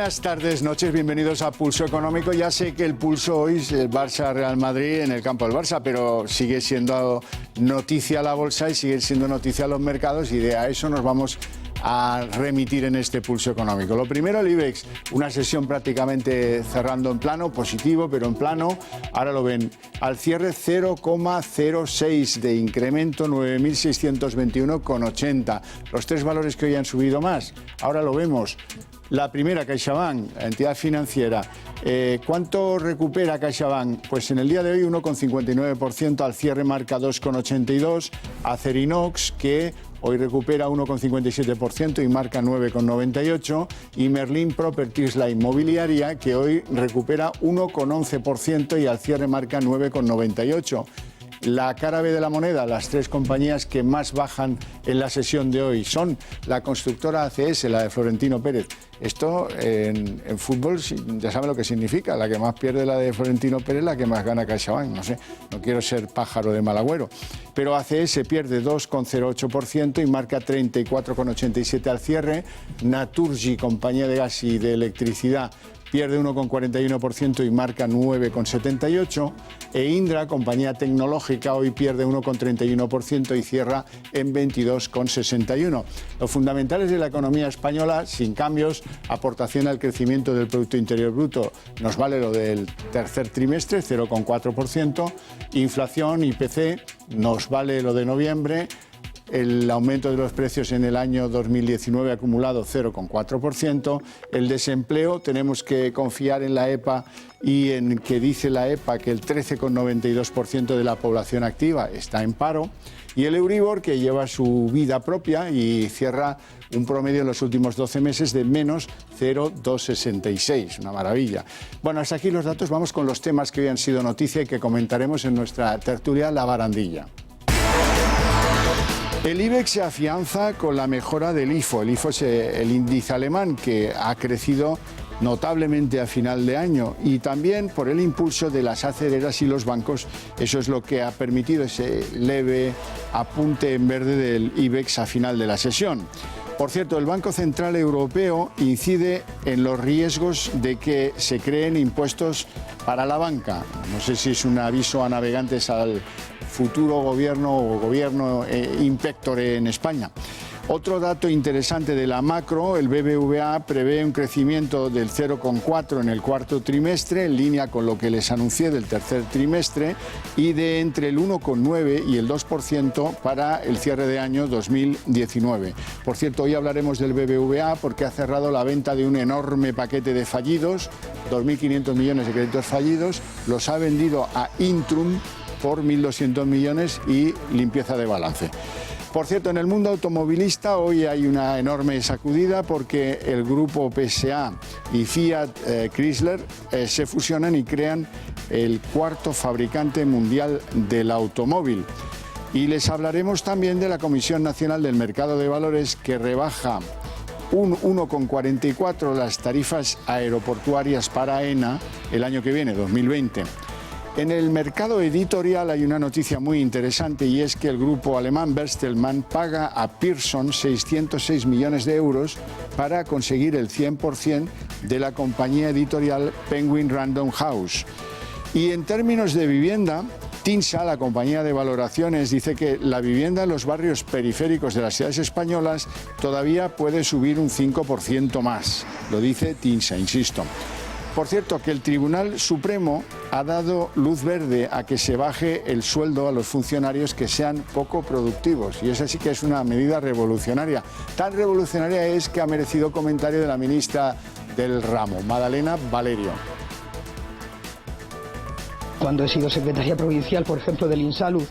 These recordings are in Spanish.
Buenas tardes, noches, bienvenidos a Pulso Económico. Ya sé que el pulso hoy es el Barça-Real Madrid en el campo del Barça, pero sigue siendo noticia la bolsa y sigue siendo noticia los mercados, y de a eso nos vamos a remitir en este Pulso Económico. Lo primero, el IBEX, una sesión prácticamente cerrando en plano, positivo, pero en plano, ahora lo ven, al cierre 0,06 de incremento, 9.621,80. Los tres valores que hoy han subido más, ahora lo vemos. La primera, CaixaBank, la entidad financiera. ¿Cuánto recupera CaixaBank? Pues en el día de hoy 1,59%, al cierre marca 2,82%. Acerinox, que hoy recupera 1,57% y marca 9,98%. Y Merlin Properties, la inmobiliaria, que hoy recupera 1,11% y al cierre marca 9,98%. La cara B de la moneda, las tres compañías que más bajan en la sesión de hoy son la constructora ACS, la de Florentino Pérez. Esto en fútbol ya saben lo que significa. La que más pierde la de Florentino Pérez, la que más gana CaixaBank. No sé, no quiero ser pájaro de mal agüero. Pero ACS pierde 2,08% y marca 34,87 al cierre. Naturgy, compañía de gas y de electricidad, pierde 1,41% y marca 9,78%. E Indra, compañía tecnológica, hoy pierde 1,31% y cierra en 22,61%. Los fundamentales de la economía española, sin cambios, aportación al crecimiento del Producto Interior Bruto, nos vale lo del tercer trimestre, 0,4%. Inflación, IPC, nos vale lo de noviembre. El aumento de los precios en el año 2019 acumulado 0,4%. El desempleo, tenemos que confiar en la EPA y en que dice la EPA que el 13,92% de la población activa está en paro. Y el Euribor, que lleva su vida propia y cierra un promedio en los últimos 12 meses de menos 0,266, una maravilla. Bueno, hasta aquí los datos, vamos con los temas que hoy han sido noticia y que comentaremos en nuestra tertulia La Barandilla. El IBEX se afianza con la mejora del IFO. El IFO es el índice alemán que ha crecido notablemente a final de año, y también por el impulso de las aceleras y los bancos. Eso es lo que ha permitido ese leve apunte en verde del IBEX a final de la sesión. Por cierto, el Banco Central Europeo incide en los riesgos de que se creen impuestos para la banca. No sé si es un aviso a navegantes al futuro gobierno inspectore en España. Otro dato interesante de la macro, el BBVA prevé un crecimiento del 0,4 en el cuarto trimestre, en línea con lo que les anuncié del tercer trimestre, y de entre el 1,9 y el 2% para el cierre de año 2019. Por cierto, hoy hablaremos del BBVA porque ha cerrado la venta de un enorme paquete de fallidos, 2.500 millones de créditos fallidos, los ha vendido a Intrum por 1.200 millones y limpieza de balance. Por cierto, en el mundo automovilista hoy hay una enorme sacudida porque el grupo PSA y Fiat Chrysler se fusionan y crean el cuarto fabricante mundial del automóvil. Y les hablaremos también de la Comisión Nacional del Mercado de Valores, que rebaja un 1,44 las tarifas aeroportuarias para AENA el año que viene, 2020. En el mercado editorial hay una noticia muy interesante, y es que el grupo alemán Bertelsmann paga a Pearson 606 millones de euros para conseguir el 100% de la compañía editorial Penguin Random House. Y en términos de vivienda, TINSA, la compañía de valoraciones, dice que la vivienda en los barrios periféricos de las ciudades españolas todavía puede subir un 5% más. Lo dice TINSA, insisto. Por cierto, que el Tribunal Supremo ha dado luz verde a que se baje el sueldo a los funcionarios que sean poco productivos. Y esa sí que es una medida revolucionaria. Tan revolucionaria es que ha merecido comentario de la ministra del ramo, Madalena Valerio. Cuando he sido secretaria provincial, por ejemplo, del INSALUD,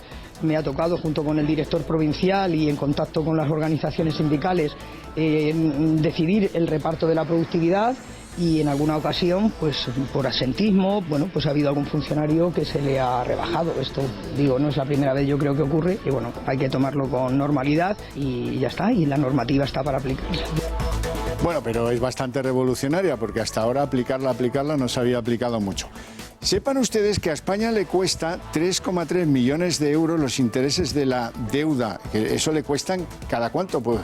me ha tocado, junto con el director provincial y en contacto con las organizaciones sindicales, decidir el reparto de la productividad. Y en alguna ocasión, pues por asentismo, bueno, pues ha habido algún funcionario que se le ha rebajado. Esto, digo, no es la primera vez, yo creo que ocurre, y bueno, hay que tomarlo con normalidad y ya está, y la normativa está para aplicarse. Bueno, pero es bastante revolucionaria porque hasta ahora aplicarla no se había aplicado mucho. Sepan ustedes que a España le cuesta 3,3 millones de euros los intereses de la deuda, que eso le cuestan ¿cada cuánto? Pues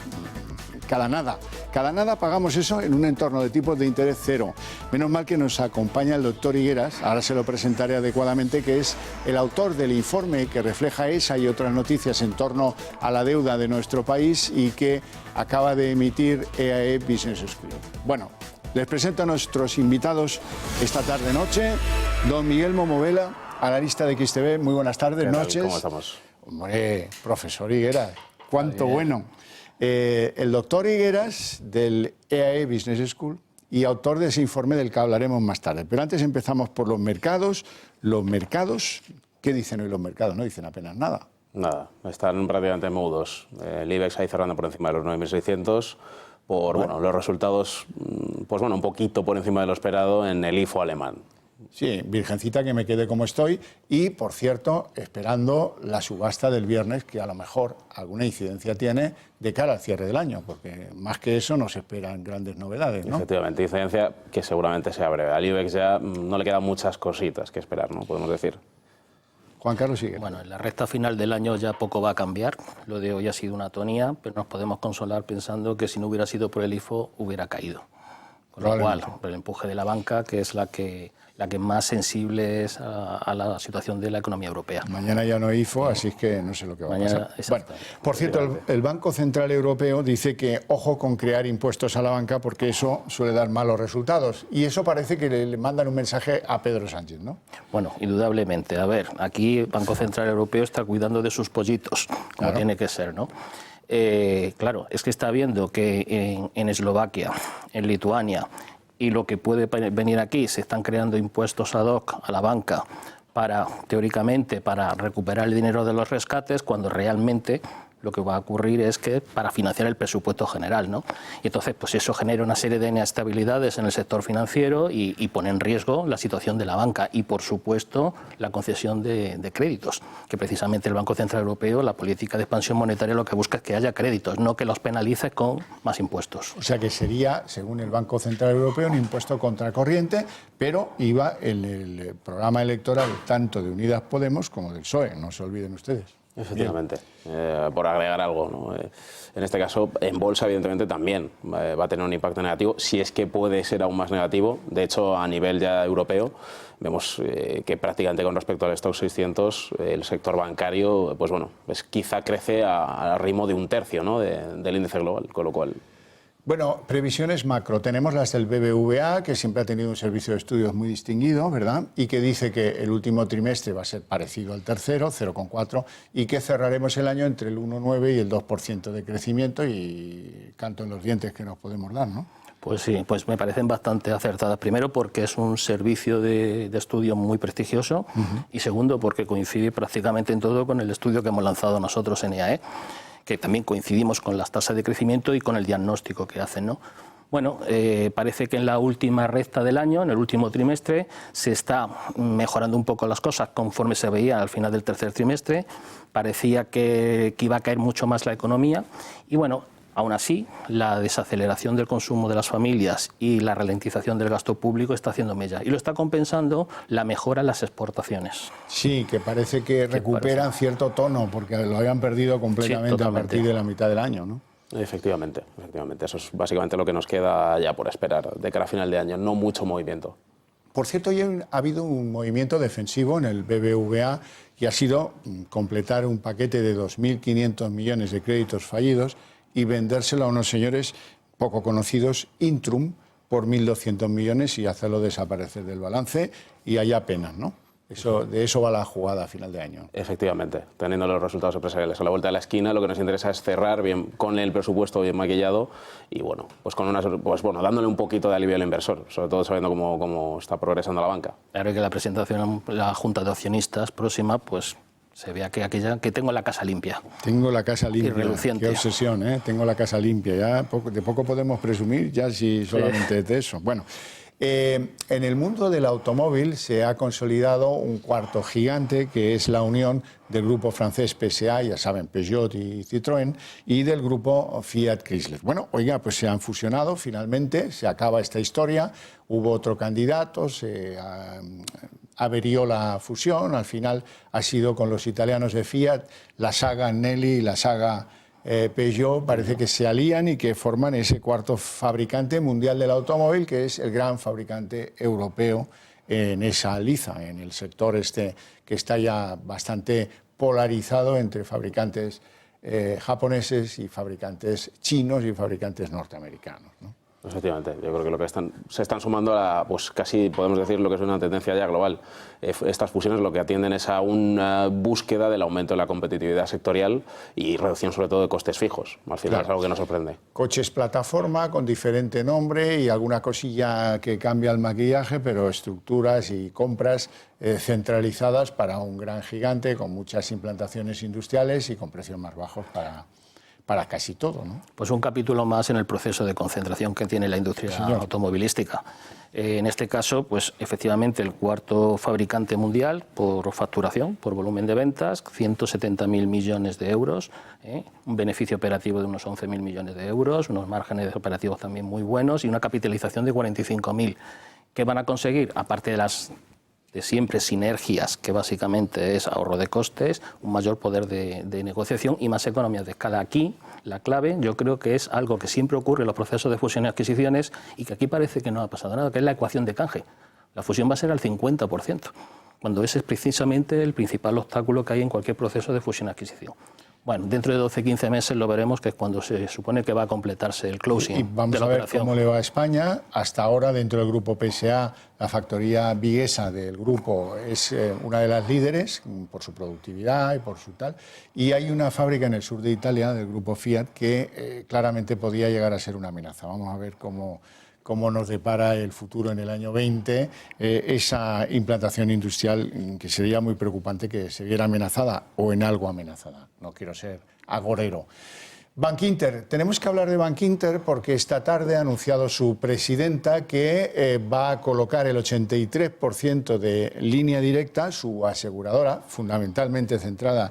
cada nada. Cada nada pagamos eso en un entorno de tipos de interés cero. Menos mal que nos acompaña el doctor Higueras, ahora se lo presentaré adecuadamente, que es el autor del informe que refleja esa y otras noticias en torno a la deuda de nuestro país y que acaba de emitir EAE Business School. Bueno, les presento a nuestros invitados esta tarde-noche. Don Miguel Momovela, analista de XTV, muy buenas tardes, noches. ¿Cómo estamos? Hombre, profesor Higueras, cuánto bueno. El doctor Higueras del EAE Business School y autor de ese informe del que hablaremos más tarde. Pero antes empezamos por los mercados. Los mercados, ¿qué dicen hoy los mercados? No dicen apenas nada. Nada, están prácticamente mudos. El IBEX ahí cerrando por encima de los 9.600 por bueno, los resultados, pues bueno, un poquito por encima de lo esperado en el IFO alemán. Sí, virgencita que me quede como estoy y, por cierto, esperando la subasta del viernes, que a lo mejor alguna incidencia tiene de cara al cierre del año, porque más que eso nos esperan grandes novedades, ¿no? Efectivamente, incidencia que seguramente sea breve. Al IBEX ya no le quedan muchas cositas que esperar, ¿no? Podemos decir. Juan Carlos sigue. Bueno, en la recta final del año ya poco va a cambiar. Lo de hoy ha sido una tonía, pero nos podemos consolar pensando que si no hubiera sido por el IFO hubiera caído. Con lo cual, por el empuje de la banca, que es la que más sensible es a la situación de la economía europea. Mañana ya no hay IFO, así es que no sé lo que va a pasar. Bueno, por cierto, el Banco Central Europeo dice que ojo con crear impuestos a la banca porque eso suele dar malos resultados. Y eso parece que le mandan un mensaje a Pedro Sánchez, ¿no? Bueno, indudablemente. A ver, aquí el Banco Central Europeo está cuidando de sus pollitos, como tiene que ser, ¿no? Claro, es que está viendo que en Eslovaquia, en Lituania y lo que puede venir aquí, se están creando impuestos ad hoc a la banca teóricamente, para recuperar el dinero de los rescates, cuando realmente lo que va a ocurrir es que para financiar el presupuesto general, ¿no? Y entonces, pues eso genera una serie de inestabilidades en el sector financiero y pone en riesgo la situación de la banca y, por supuesto, la concesión de créditos, que precisamente el Banco Central Europeo, la política de expansión monetaria, lo que busca es que haya créditos, no que los penalice con más impuestos. O sea que sería, según el Banco Central Europeo, un impuesto contracorriente, pero iba en el programa electoral tanto de Unidas Podemos como del PSOE, no se olviden ustedes. Efectivamente, por agregar algo, ¿no? En este caso, en bolsa, evidentemente, también va a tener un impacto negativo, si es que puede ser aún más negativo. De hecho, a nivel ya europeo, vemos que prácticamente con respecto al Stoxx 600, el sector bancario, pues bueno, pues quizá crece a ritmo de un tercio, ¿no? del índice global, con lo cual... Bueno, previsiones macro. Tenemos las del BBVA, que siempre ha tenido un servicio de estudios muy distinguido, ¿verdad? Y que dice que el último trimestre va a ser parecido al tercero, 0,4, y que cerraremos el año entre el 1,9 y el 2% de crecimiento y canto en los dientes que nos podemos dar, ¿no? Pues sí, pues me parecen bastante acertadas. Primero, porque es un servicio de estudio muy prestigioso y segundo, porque coincide prácticamente en todo con el estudio que hemos lanzado nosotros en EAE, que también coincidimos con las tasas de crecimiento y con el diagnóstico que hacen, ¿no? Bueno, parece que en la última recta del año, en el último trimestre, se está mejorando un poco las cosas conforme se veía al final del tercer trimestre. Parecía que iba a caer mucho más la economía y bueno, aún así, la desaceleración del consumo de las familias y la ralentización del gasto público está haciendo mella. Y lo está compensando la mejora en las exportaciones. Sí, que parece que recuperan cierto tono, porque lo habían perdido completamente a partir de la mitad del año, ¿no? Efectivamente, efectivamente. Eso es básicamente lo que nos queda ya por esperar de cara a final de año. No mucho movimiento. Por cierto, hoy ha habido un movimiento defensivo en el BBVA y ha sido completar un paquete de 2.500 millones de créditos fallidos y vendérselo a unos señores poco conocidos, Intrum, por 1.200 millones y hacerlo desaparecer del balance y haya penas, ¿no? De eso va la jugada a final de año. Efectivamente, teniendo los resultados empresariales a la vuelta de la esquina, lo que nos interesa es cerrar bien con el presupuesto bien maquillado y bueno, pues dándole un poquito de alivio al inversor, sobre todo sabiendo cómo está progresando la banca. Claro que la presentación a la Junta de Accionistas próxima, pues se vea que tengo la casa limpia. Tengo la casa limpia. Qué obsesión, ¿eh? Tengo la casa limpia. Ya de poco podemos presumir, ya si solamente de eso. Bueno, en el mundo del automóvil se ha consolidado un cuarto gigante, que es la unión del grupo francés PSA, ya saben, Peugeot y Citroën, y del grupo Fiat Chrysler. Bueno, oiga, pues se han fusionado finalmente, se acaba esta historia, hubo otro candidato, se averió la fusión, al final ha sido con los italianos de Fiat, la saga Nelly y la saga Peugeot, parece que se alían y que forman ese cuarto fabricante mundial del automóvil, que es el gran fabricante europeo en esa liza, en el sector este que está ya bastante polarizado entre fabricantes japoneses y fabricantes chinos y fabricantes norteamericanos, ¿no? Efectivamente, yo creo que lo que se están sumando a, pues casi podemos decir lo que es una tendencia ya global. Estas fusiones lo que atienden es a una búsqueda del aumento de la competitividad sectorial y reducción sobre todo de costes fijos. Al final es algo que nos sorprende. Coches plataforma con diferente nombre y alguna cosilla que cambia el maquillaje, pero estructuras y compras centralizadas para un gran gigante con muchas implantaciones industriales y con precios más bajos para casi todo, ¿no? Pues un capítulo más en el proceso de concentración que tiene la industria automovilística. En este caso, pues efectivamente el cuarto fabricante mundial por facturación, por volumen de ventas, 170.000 millones de euros, un beneficio operativo de unos 11.000 millones de euros, unos márgenes operativos también muy buenos y una capitalización de 45.000. ¿Qué van a conseguir? Aparte de las de siempre sinergias, que básicamente es ahorro de costes, un mayor poder de negociación y más economías de escala. Aquí la clave yo creo que es algo que siempre ocurre en los procesos de fusión y adquisiciones y que aquí parece que no ha pasado nada, que es la ecuación de canje. La fusión va a ser al 50%, cuando ese es precisamente el principal obstáculo que hay en cualquier proceso de fusión y adquisición. Bueno, dentro de 12-15 meses lo veremos, que es cuando se supone que va a completarse el closing. Y vamos a ver cómo le va a España. Hasta ahora, dentro del grupo PSA, la factoría viguesa del grupo es una de las líderes por su productividad y por su tal. Y hay una fábrica en el sur de Italia, del grupo Fiat, que claramente podía llegar a ser una amenaza. Vamos a ver cómo nos depara el futuro en el año 20, esa implantación industrial que sería muy preocupante que se viera amenazada o en algo amenazada. No quiero ser agorero. Bankinter, tenemos que hablar de Bankinter porque esta tarde ha anunciado su presidenta que va a colocar el 83% de Línea Directa, su aseguradora, fundamentalmente centrada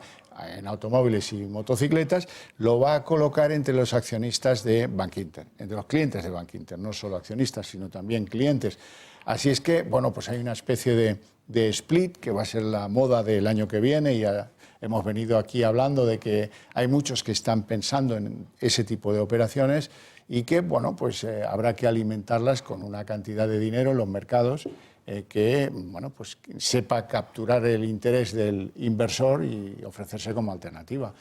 en automóviles y motocicletas, lo va a colocar entre los accionistas de Bankinter, entre los clientes de Bankinter, no solo accionistas, sino también clientes. Así es que, bueno, pues hay una especie de split que va a ser la moda del año que viene. Ya hemos venido aquí hablando de que hay muchos que están pensando en ese tipo de operaciones y que, bueno, pues habrá que alimentarlas con una cantidad de dinero en los mercados que, bueno, pues sepa capturar el interés del inversor y ofrecerse como alternativa.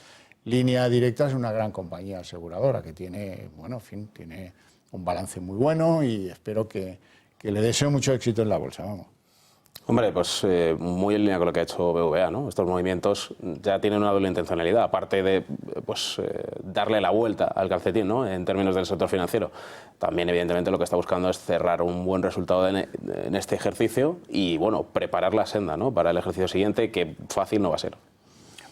Línea Directa es una gran compañía aseguradora que tiene, bueno, en fin, tiene un balance muy bueno y espero que le deseo mucho éxito en la bolsa, vamos. Hombre, pues muy en línea con lo que ha hecho BVA, ¿no? Estos movimientos ya tienen una doble intencionalidad, aparte de darle la vuelta al calcetín, ¿no? En términos del sector financiero. También, evidentemente, lo que está buscando es cerrar un buen resultado en este ejercicio y, bueno, preparar la senda, ¿no? Para el ejercicio siguiente, que fácil no va a ser.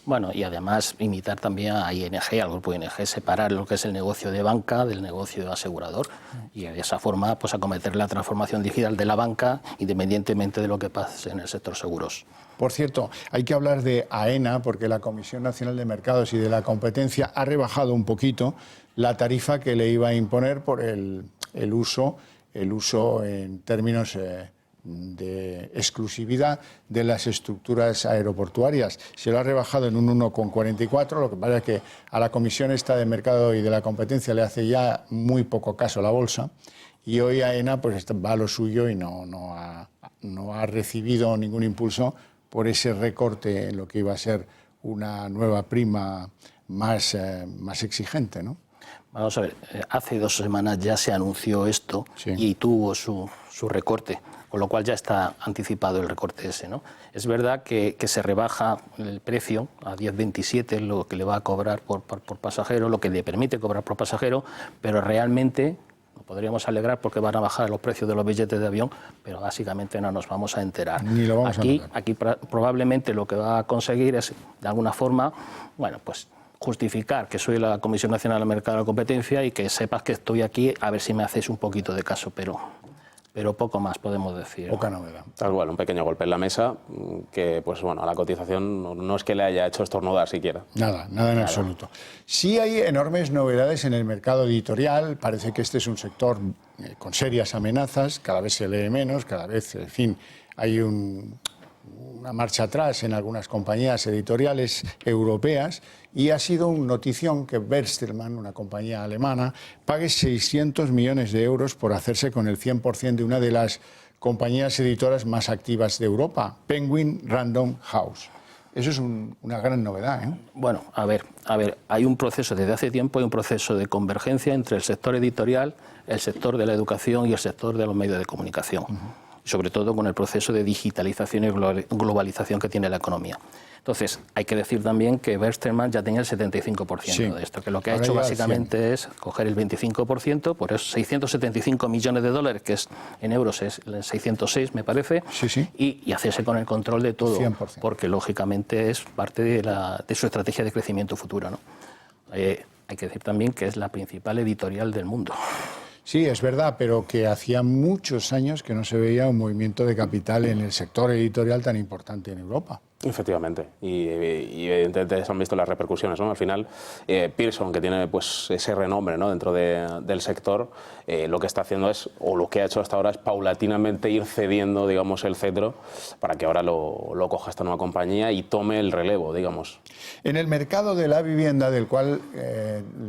Bueno, y además imitar también a ING, al grupo ING, separar lo que es el negocio de banca del negocio de asegurador y de esa forma pues acometer la transformación digital de la banca independientemente de lo que pase en el sector seguros. Por cierto, hay que hablar de AENA porque la Comisión Nacional de Mercados y de la Competencia ha rebajado un poquito la tarifa que le iba a imponer por el uso en términos de exclusividad de las estructuras aeroportuarias. Se lo ha rebajado en un 1,44, lo que pasa es que a la Comisión esta de Mercado y de la Competencia le hace ya muy poco caso la bolsa y hoy AENA pues va a lo suyo y no ha recibido ningún impulso por ese recorte en lo que iba a ser una nueva prima más exigente, ¿no? Vamos a ver, hace 2 semanas ya se anunció esto y tuvo su recorte, con lo cual ya está anticipado el recorte ese, ¿no? Es verdad que se rebaja el precio a 10,27, lo que le va a cobrar por pasajero, lo que le permite cobrar por pasajero, pero realmente nos podríamos alegrar porque van a bajar los precios de los billetes de avión, pero básicamente no nos vamos a enterar. Ni lo vamos a notar. Aquí probablemente lo que va a conseguir es, de alguna forma, bueno, pues justificar que soy la Comisión Nacional del Mercado de la Competencia y que sepas que estoy aquí a ver si me hacéis un poquito de caso, pero poco más podemos decir. Poca novedad. Tal cual, un pequeño golpe en la mesa que, pues bueno, a la cotización no es que le haya hecho estornudar siquiera. Nada en absoluto. Sí hay enormes novedades en el mercado editorial. Parece que este es un sector con serias amenazas. Cada vez se lee menos, cada vez, en fin, hay una marcha atrás en algunas compañías editoriales europeas y ha sido una notición que Bertelsmann, una compañía alemana, pague 600 millones de euros por hacerse con el 100% de una de las compañías editoras más activas de Europa, Penguin Random House. Eso es una gran novedad, ¿eh? Bueno, a ver, hay un proceso, desde hace tiempo hay un proceso de convergencia entre el sector editorial, el sector de la educación y el sector de los medios de comunicación, sobre todo con el proceso de digitalización y globalización que tiene la economía. Entonces, hay que decir también que Bertelsmann ya tenía el 75% de esto, que lo que ha hecho básicamente es coger el 25%, por esos 675 millones de dólares, que es en euros es 606, me parece, y hacerse con el control de todo, 100%. porque lógicamente es parte de su estrategia de crecimiento futuro, ¿no? Hay que decir también que es la principal editorial del mundo. Sí, es verdad, pero que hacía muchos años que no se veía un movimiento de capital en el sector editorial tan importante en Europa. Efectivamente, y evidentemente se han visto las repercusiones, ¿no? Al final, Pearson, que tiene pues ese renombre, ¿no?, dentro del sector, lo que está haciendo es, o lo que ha hecho hasta ahora es paulatinamente ir cediendo, digamos, el cetro para que ahora lo coja esta nueva compañía y tome el relevo, digamos. En el mercado de la vivienda, del cual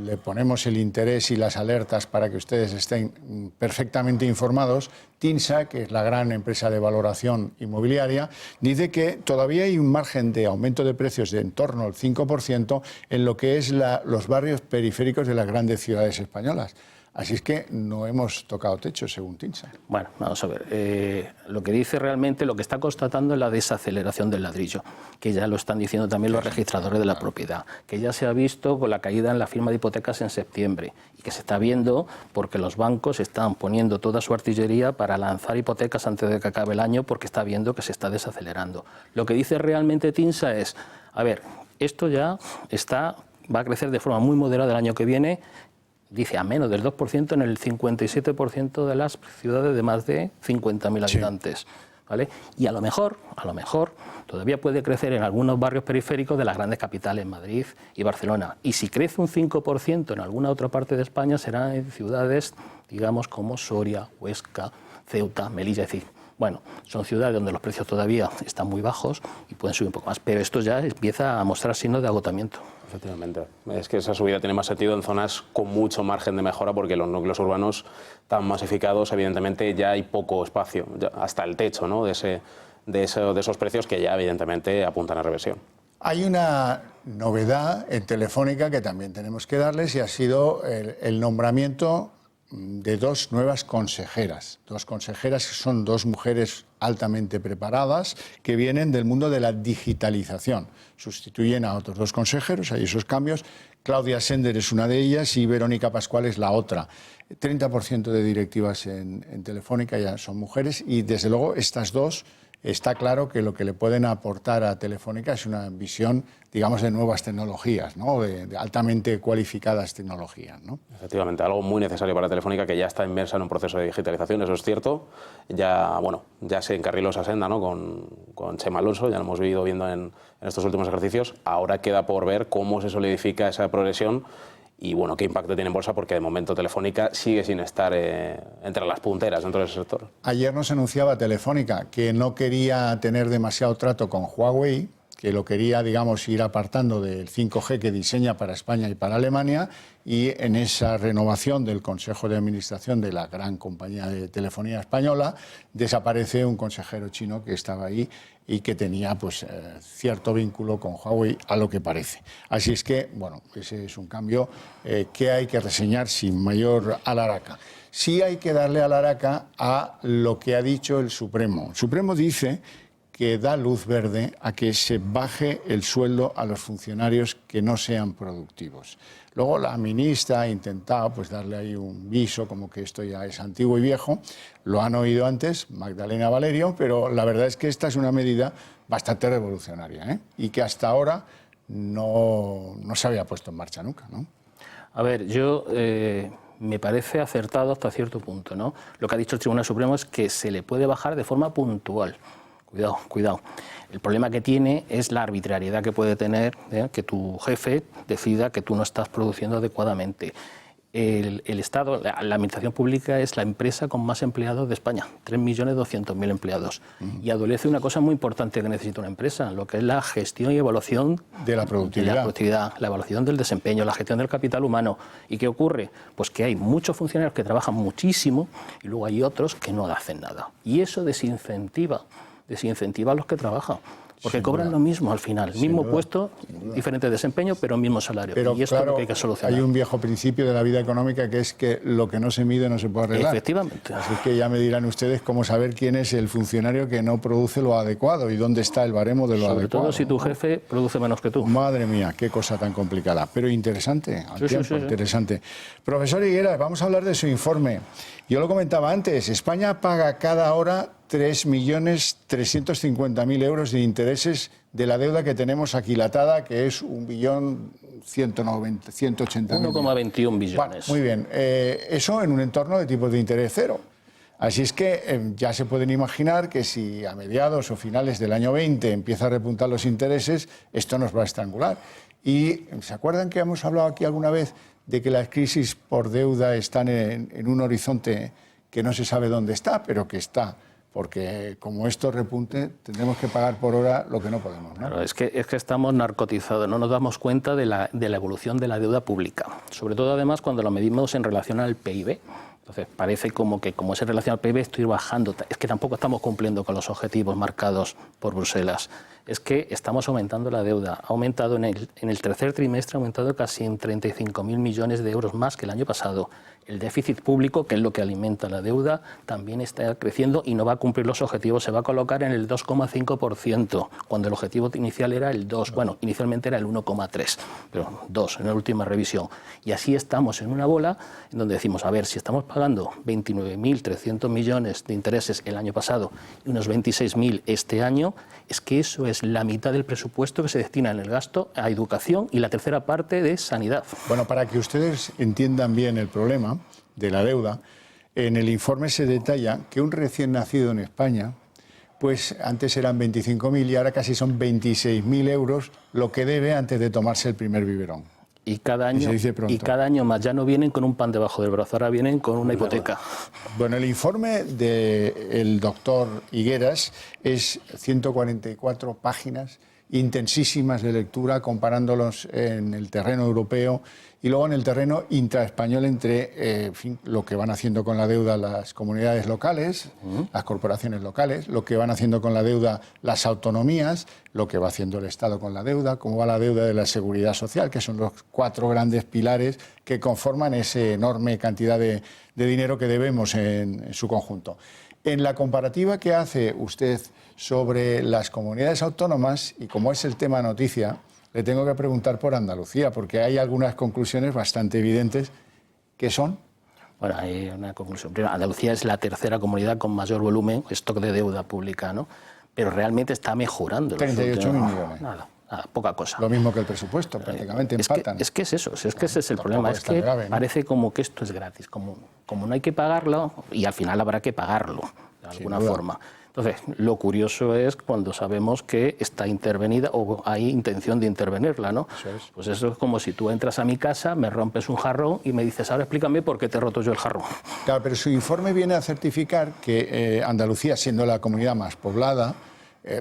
le ponemos el interés y las alertas para que ustedes estén perfectamente informados, TINSA, que es la gran empresa de valoración inmobiliaria, dice que todavía hay un margen de aumento de precios de en torno al 5% en lo que es los barrios periféricos de las grandes ciudades españolas. Así es que no hemos tocado techo, según TINSA. Bueno, vamos a ver. Lo que dice realmente, lo que está constatando es la desaceleración del ladrillo, que ya lo están diciendo también los registradores de la propiedad, que ya se ha visto con la caída en la firma de hipotecas en septiembre y que se está viendo porque los bancos están poniendo toda su artillería para lanzar hipotecas antes de que acabe el año porque está viendo que se está desacelerando. Lo que dice realmente TINSA es, a ver, esto ya va a crecer de forma muy moderada el año que viene. Dice a menos del 2% en el 57% de las ciudades de más de 50.000 habitantes. ¿Vale? Y a lo mejor, todavía puede crecer en algunos barrios periféricos de las grandes capitales, Madrid y Barcelona. Y si crece un 5% en alguna otra parte de España, será en ciudades, digamos, como Soria, Huesca, Ceuta, Melilla, es decir, bueno, son ciudades donde los precios todavía están muy bajos y pueden subir un poco más, pero esto ya empieza a mostrar signos de agotamiento. Efectivamente. Es que esa subida tiene más sentido en zonas con mucho margen de mejora porque los núcleos urbanos tan masificados, evidentemente ya hay poco espacio, hasta el techo, ¿no?, de esos precios que ya evidentemente apuntan a reversión. Hay una novedad en Telefónica que también tenemos que darles y ha sido el nombramiento de dos nuevas consejeras. Dos consejeras que son dos mujeres altamente preparadas que vienen del mundo de la digitalización. Sustituyen a otros dos consejeros, hay esos cambios. Claudia Sender es una de ellas y Verónica Pascual es la otra. 30% de directivas en Telefónica ya son mujeres y desde luego estas dos está claro que lo que le pueden aportar a Telefónica es una visión, digamos, de nuevas tecnologías, ¿no?, de altamente cualificadas tecnologías, ¿no? Efectivamente, algo muy necesario para Telefónica, que ya está inmersa en un proceso de digitalización, eso es cierto. Ya se encarriló esa senda, ¿no?, con Chema Alonso, ya lo hemos ido viendo en estos últimos ejercicios. Ahora queda por ver cómo se solidifica esa progresión y bueno, qué impacto tiene en bolsa, porque de momento Telefónica sigue sin estar entre las punteras dentro del sector. Ayer nos anunciaba Telefónica que no quería tener demasiado trato con Huawei, que lo quería, digamos, ir apartando del 5G que diseña para España y para Alemania, y en esa renovación del Consejo de Administración de la gran compañía de telefonía española desaparece un consejero chino que estaba ahí y que tenía pues cierto vínculo con Huawei, a lo que parece. Así es que, bueno, ese es un cambio que hay que reseñar sin mayor alaraca. Sí hay que darle alaraca a lo que ha dicho el Supremo. El Supremo dice que da luz verde a que se baje el sueldo a los funcionarios que no sean productivos. Luego la ministra ha intentado pues darle ahí un viso como que esto ya es antiguo y viejo. Lo han oído antes, Magdalena Valerio, pero la verdad es que esta es una medida bastante revolucionaria, ¿eh? Y que hasta ahora no se había puesto en marcha nunca, ¿no? A ver, yo me parece acertado hasta cierto punto, ¿no? Lo que ha dicho el Tribunal Supremo es que se le puede bajar de forma puntual. Cuidado. El problema que tiene es la arbitrariedad que puede tener, que tu jefe decida que tú no estás produciendo adecuadamente. el Estado, la administración pública es la empresa con más empleados de España, 3.200.000 empleados. Y adolece una cosa muy importante que necesita una empresa, lo que es la gestión y evaluación de la productividad, la evaluación del desempeño, la gestión del capital humano. ¿Y qué ocurre? Pues que hay muchos funcionarios que trabajan muchísimo y luego hay otros que no hacen nada. Y eso desincentiva a los que trabajan. Porque cobran lo mismo al final, mismo puesto, diferente desempeño, pero mismo salario. Pero y esto claro, es lo que hay que solucionar. hay un viejo principio de la vida económica que es que lo que no se mide no se puede arreglar. Efectivamente. Así que ya me dirán ustedes cómo saber quién es el funcionario que no produce lo adecuado y dónde está el baremo de lo adecuado. Sobre todo si tu jefe produce menos que tú. Madre mía, qué cosa tan complicada, pero interesante, al tiempo, sí. interesante. Profesor Higueras, vamos a hablar de su informe. Yo lo comentaba antes, España paga cada hora 3.350.000 euros de intereses de la deuda que tenemos aquilatada, que es 1.180.000. 1,21 billones. Bueno, muy bien, eso en un entorno de tipos de interés cero. Así es que ya se pueden imaginar que si a mediados o finales del año 20 empieza a repuntar los intereses, esto nos va a estrangular. Y ¿se acuerdan que hemos hablado aquí alguna vez de que las crisis por deuda están en un horizonte que no se sabe dónde está, pero que está? Porque como esto repunte, tendremos que pagar por hora lo que no podemos, ¿no? Claro, es que estamos narcotizados, no nos damos cuenta de la evolución de la deuda pública. Sobre todo, además, cuando lo medimos en relación al PIB. Entonces, parece como que, como es en relación al PIB, estoy bajando. Es que tampoco estamos cumpliendo con los objetivos marcados por Bruselas. Es que estamos aumentando la deuda. Ha aumentado en el tercer trimestre, ha aumentado casi en 35.000 millones de euros más que el año pasado. El déficit público, que es lo que alimenta la deuda, también está creciendo y no va a cumplir los objetivos. Se va a colocar en el 2,5%, cuando el objetivo inicial era el 2%. Bueno, inicialmente era el 1,3%, pero 2% en la última revisión. Y así estamos en una bola en donde decimos, a ver, si estamos pagando 29.300 millones de intereses el año pasado y unos 26.000 este año, es que eso es la mitad del presupuesto que se destina en el gasto a educación y la tercera parte de sanidad. Bueno, para que ustedes entiendan bien el problema de la deuda, en el informe se detalla que un recién nacido en España, pues antes eran 25.000 y ahora casi son 26.000 euros lo que debe antes de tomarse el primer biberón. Y cada año más, ya no vienen con un pan debajo del brazo, ahora vienen con una hipoteca. Bueno, el informe del doctor Higueras es 144 páginas, intensísimas de lectura, comparándolos en el terreno europeo y luego en el terreno intraespañol entre lo que van haciendo con la deuda las comunidades locales, las corporaciones locales, lo que van haciendo con la deuda las autonomías, lo que va haciendo el Estado con la deuda, cómo va la deuda de la seguridad social, que son los 4 grandes pilares que conforman esa enorme cantidad de dinero que debemos en su conjunto. En la comparativa que hace usted sobre las comunidades autónomas, y como es el tema noticia, le tengo que preguntar por Andalucía, porque hay algunas conclusiones bastante evidentes que son... Bueno, hay una conclusión. Primero, Andalucía es la tercera comunidad con mayor volumen, stock de deuda pública, ¿no? Pero realmente está mejorando. 38.000 millones. Nada, poca cosa. Lo mismo que el presupuesto, prácticamente empatan. Es que es eso, es que ese es el problema. Es que grave, ¿no? Parece como que esto es gratis, como no hay que pagarlo, y al final habrá que pagarlo, de alguna forma. Entonces, lo curioso es cuando sabemos que está intervenida o hay intención de intervenirla, ¿no? Eso es. Pues eso es como si tú entras a mi casa, me rompes un jarrón y me dices, ahora explícame por qué te he roto yo el jarrón. Claro, pero su informe viene a certificar que Andalucía, siendo la comunidad más poblada,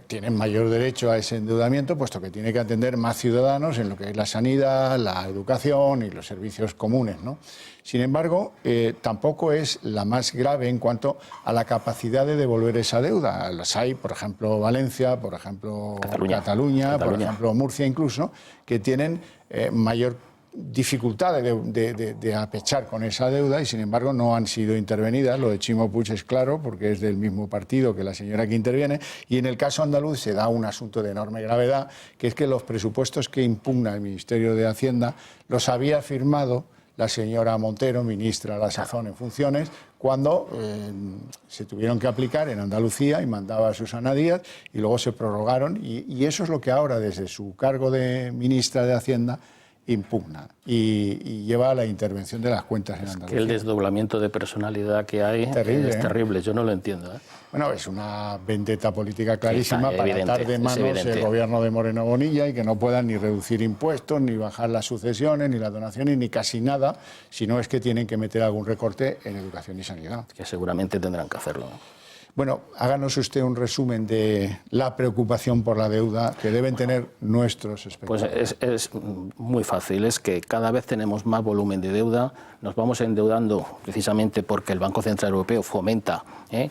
tiene mayor derecho a ese endeudamiento, puesto que tiene que atender más ciudadanos en lo que es la sanidad, la educación y los servicios comunes, ¿no? Sin embargo, tampoco es la más grave en cuanto a la capacidad de devolver esa deuda. Las hay, por ejemplo, Valencia, por ejemplo, Cataluña, por ejemplo, Murcia incluso, que tienen mayor dificultad de apechar con esa deuda y sin embargo no han sido intervenidas. Lo de Chimo Puig es claro porque es del mismo partido que la señora que interviene, y en el caso andaluz se da un asunto de enorme gravedad, que es que los presupuestos que impugna el Ministerio de Hacienda los había firmado la señora Montero, ministra a la sazón en funciones, cuando se tuvieron que aplicar en Andalucía y mandaba a Susana Díaz y luego se prorrogaron y eso es lo que ahora desde su cargo de ministra de Hacienda impugna y lleva a la intervención de las cuentas en Andalucía. Que el desdoblamiento de personalidad que hay Terrible, es terrible, yo no lo entiendo. Bueno, es una vendetta política clarísima Sí, para evidente, atar de es manos evidente. el gobierno de Moreno Bonilla y que no puedan ni reducir impuestos, ni bajar las sucesiones, ni las donaciones, ni casi nada, si no es que tienen que meter algún recorte en educación y sanidad. Que seguramente tendrán que hacerlo, ¿no? Bueno, háganos usted un resumen de la preocupación por la deuda que deben tener nuestros espectadores. Pues es muy fácil, es que cada vez tenemos más volumen de deuda, nos vamos endeudando precisamente porque el Banco Central Europeo fomenta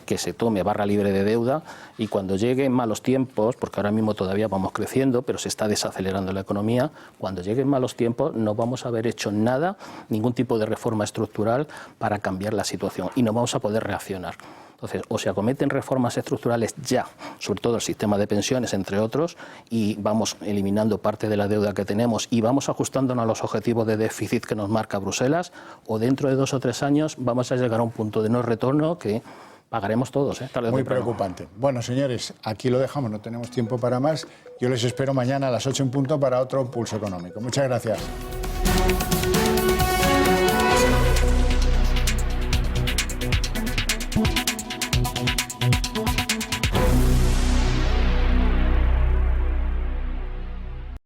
que se tome barra libre de deuda, y cuando lleguen malos tiempos, porque ahora mismo todavía vamos creciendo, pero se está desacelerando la economía, cuando lleguen malos tiempos no vamos a haber hecho nada, ningún tipo de reforma estructural para cambiar la situación, y no vamos a poder reaccionar. Entonces, o se acometen reformas estructurales ya, sobre todo el sistema de pensiones, entre otros, y vamos eliminando parte de la deuda que tenemos y vamos ajustándonos a los objetivos de déficit que nos marca Bruselas, o dentro de 2 o 3 años vamos a llegar a un punto de no retorno que pagaremos todos, tarde o Muy temprano. preocupante. Bueno, señores, aquí lo dejamos, no tenemos tiempo para más. Yo les espero mañana a las 8 en punto para otro Pulso Económico. Muchas gracias.